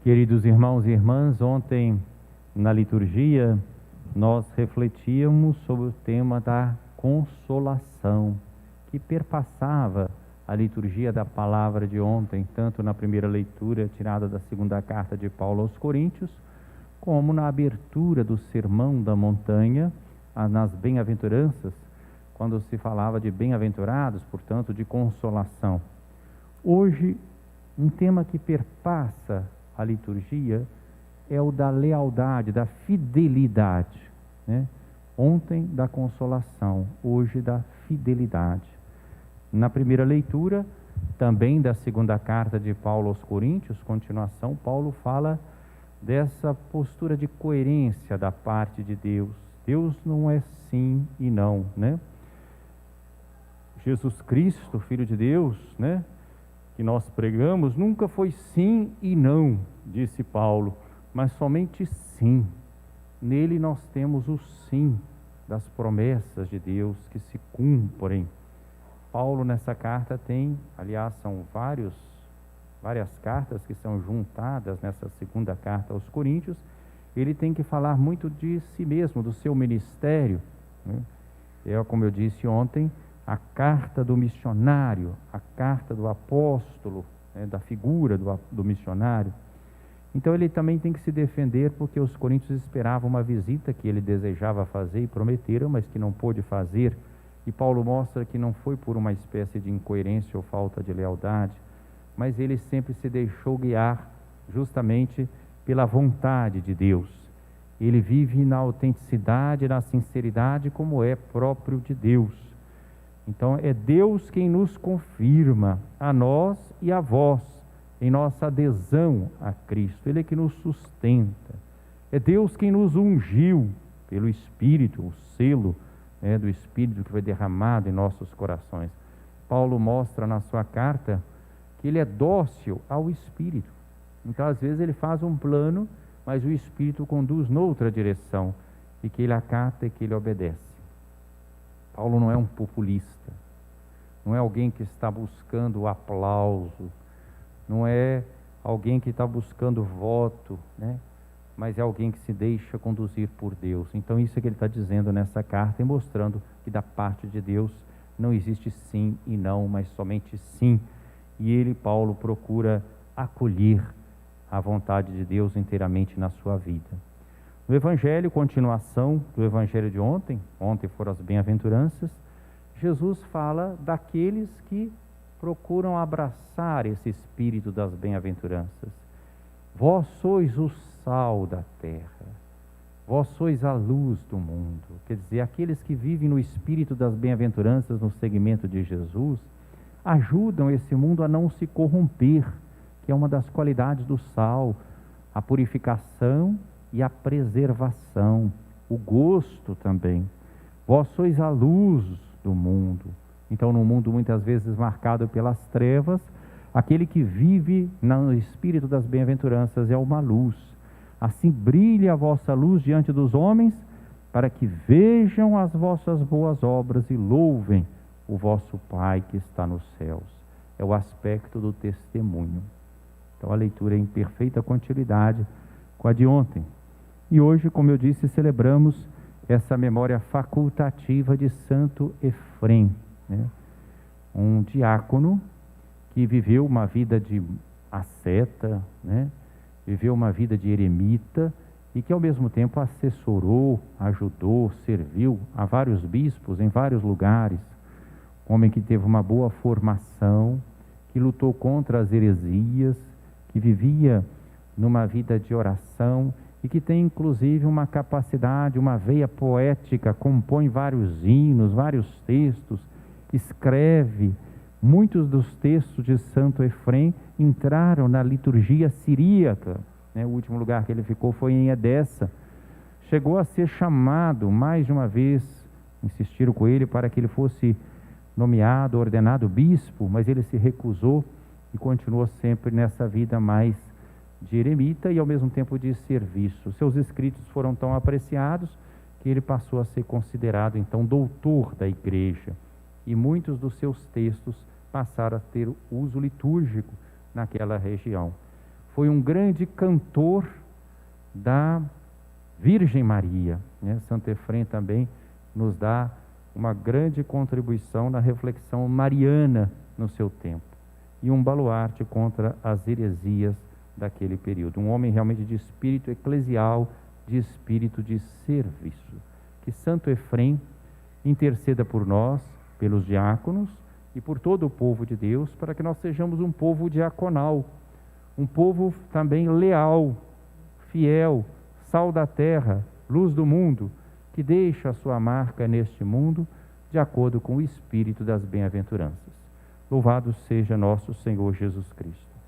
Queridos irmãos e irmãs, ontem na liturgia nós refletíamos sobre o tema da consolação, que perpassava a liturgia da palavra de ontem, tanto na primeira leitura tirada da segunda carta de Paulo aos Coríntios, como na abertura do Sermão da Montanha, nas bem-aventuranças, quando se falava de bem-aventurados, portanto, de consolação. Hoje, um tema que perpassa a liturgia é o da lealdade, da fidelidade, né? Ontem da consolação, hoje da fidelidade. Na primeira leitura, também da segunda carta de Paulo aos Coríntios, continuação, Paulo fala dessa postura de coerência da parte de Deus. Deus não é sim e não, né? Jesus Cristo, Filho de Deus, né, que nós pregamos, nunca foi sim e não, disse Paulo, mas somente sim. Nele nós temos o sim das promessas de Deus que se cumprem. Paulo nessa carta tem, aliás, são várias cartas que são juntadas nessa segunda carta aos Coríntios. Ele tem que falar muito de si mesmo, do seu ministério, né? É, como eu disse ontem, a carta do missionário, a carta do apóstolo, né, da figura do missionário. Então ele também tem que se defender, porque os coríntios esperavam uma visita que ele desejava fazer e prometeram, mas que não pôde fazer. E Paulo mostra que não foi por uma espécie de incoerência ou falta de lealdade, mas ele sempre se deixou guiar justamente pela vontade de Deus. Ele vive na autenticidade, na sinceridade, como é próprio de Deus. Então é Deus quem nos confirma, a nós e a vós, em nossa adesão a Cristo. Ele é que nos sustenta. É Deus quem nos ungiu pelo Espírito, o selo do Espírito que foi derramado em nossos corações. Paulo mostra na sua carta que ele é dócil ao Espírito. Então às vezes ele faz um plano, mas o Espírito conduz noutra direção, e que ele acata e que ele obedece. Paulo não é um populista, não é alguém que está buscando o aplauso, não é alguém que está buscando voto, né? Mas é alguém que se deixa conduzir por Deus. Então isso é que ele está dizendo nessa carta e mostrando que da parte de Deus não existe sim e não, mas somente sim. E ele, Paulo, procura acolher a vontade de Deus inteiramente na sua vida. No Evangelho, continuação do Evangelho de ontem foram as bem-aventuranças, Jesus fala daqueles que procuram abraçar esse espírito das bem-aventuranças. Vós sois o sal da terra, vós sois a luz do mundo. Quer dizer, aqueles que vivem no espírito das bem-aventuranças, no segmento de Jesus, ajudam esse mundo a não se corromper, que é uma das qualidades do sal, a purificação e a preservação, o gosto também. Vós sois a luz do mundo. Então, num mundo muitas vezes marcado pelas trevas, aquele que vive no espírito das bem-aventuranças é uma luz. Assim brilhe a vossa luz diante dos homens, para que vejam as vossas boas obras e louvem o vosso Pai que está nos céus. É o aspecto do testemunho. Então a leitura é em perfeita continuidade com a de ontem. E hoje, como eu disse, celebramos essa memória facultativa de Santo Efrem, né? Um diácono que viveu uma vida de asceta, né? Viveu uma vida de eremita e que ao mesmo tempo assessorou, ajudou, serviu a vários bispos em vários lugares. Um homem que teve uma boa formação, que lutou contra as heresias, que vivia numa vida de oração e que tem inclusive uma capacidade, uma veia poética, compõe vários hinos, vários textos, escreve. Muitos dos textos de Santo Efrem entraram na liturgia siríaca, né? O último lugar que ele ficou foi em Edessa. Chegou a ser chamado mais de uma vez, insistiram com ele para que ele fosse nomeado, ordenado bispo, mas ele se recusou e continuou sempre nessa vida mais de eremita e ao mesmo tempo de serviço. Seus escritos foram tão apreciados que ele passou a ser considerado então doutor da igreja, e muitos dos seus textos passaram a ter uso litúrgico naquela região. foi um grande cantor da Virgem Maria, né? Santo Efrem também nos dá uma grande contribuição na reflexão mariana no seu tempo, e um baluarte contra as heresias daquele período. Um homem realmente de espírito eclesial, de espírito de serviço. Que Santo Efrem interceda por nós, pelos diáconos e por todo o povo de Deus, para que nós sejamos um povo diaconal, um povo também leal, fiel, sal da terra, luz do mundo, que deixa a sua marca neste mundo de acordo com o espírito das bem-aventuranças. Louvado seja nosso Senhor Jesus Cristo.